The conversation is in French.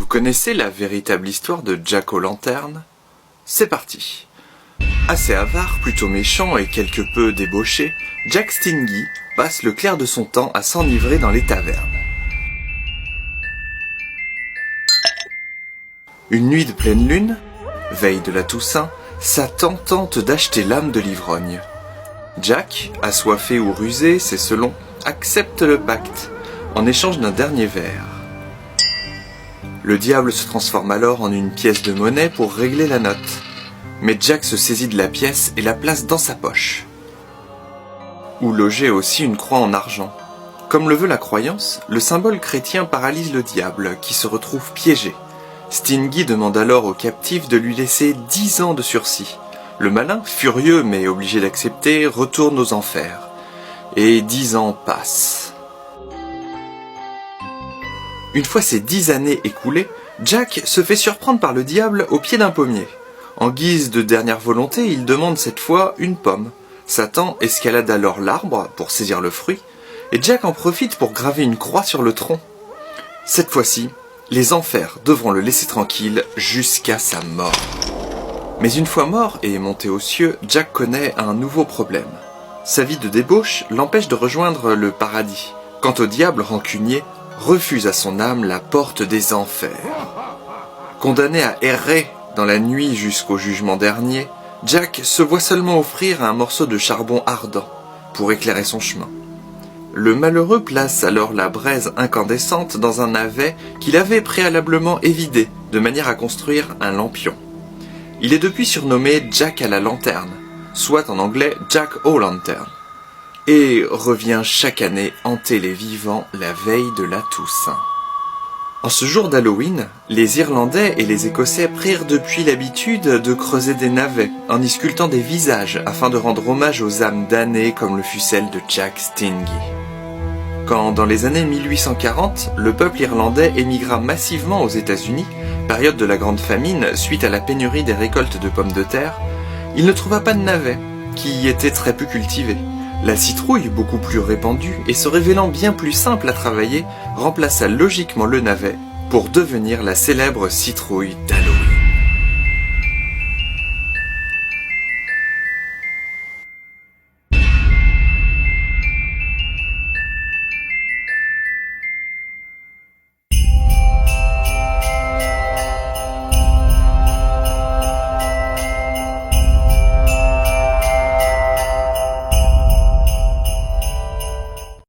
connaissez la véritable histoire de Jack O'Lantern? C'est parti. Assez avare, plutôt méchant et quelque peu débauché, Jack Stingy passe le clair de son temps à s'enivrer dans les tavernes. Une nuit de pleine lune, veille de la Toussaint, Satan tente d'acheter l'âme de l'ivrogne. Jack, assoiffé ou rusé, c'est selon, accepte le pacte, en échange d'un dernier verre. Le diable se transforme alors en une pièce de monnaie pour régler la note. Mais Jack se saisit de la pièce et la place dans sa poche. Où logeait aussi une croix en argent. Comme le veut la croyance, le symbole chrétien paralyse le diable, qui se retrouve piégé. Stingy demande alors au captif de lui laisser 10 ans de sursis. Le malin, furieux mais obligé d'accepter, retourne aux enfers. Et 10 ans passent. Une fois ces 10 années écoulées, Jack se fait surprendre par le diable au pied d'un pommier. En guise de dernière volonté, il demande cette fois une pomme. Satan escalade alors l'arbre pour saisir le fruit, et Jack en profite pour graver une croix sur le tronc. Cette fois-ci, les enfers devront le laisser tranquille jusqu'à sa mort. Mais une fois mort et monté aux cieux, Jack connaît un nouveau problème. Sa vie de débauche l'empêche de rejoindre le paradis. Quant au diable rancunier, refuse à son âme la porte des enfers. Condamné à errer dans la nuit jusqu'au jugement dernier, Jack se voit seulement offrir un morceau de charbon ardent pour éclairer son chemin. Le malheureux place alors la braise incandescente dans un navet qu'il avait préalablement évidé, de manière à construire un lampion. Il est depuis surnommé Jack à la lanterne, soit en anglais Jack O'Lantern, et revient chaque année hanter les vivants la veille de la Toussaint. En ce jour d'Halloween, les Irlandais et les Écossais prirent depuis l'habitude de creuser des navets en y sculptant des visages afin de rendre hommage aux âmes damnées comme le fut celle de Jack Stingy. Quand, dans les années 1840, le peuple irlandais émigra massivement aux États-Unis, période de la Grande Famine suite à la pénurie des récoltes de pommes de terre, il ne trouva pas de navets, qui y étaient très peu cultivés. La citrouille, beaucoup plus répandue et se révélant bien plus simple à travailler, remplaça logiquement le navet pour devenir la célèbre citrouille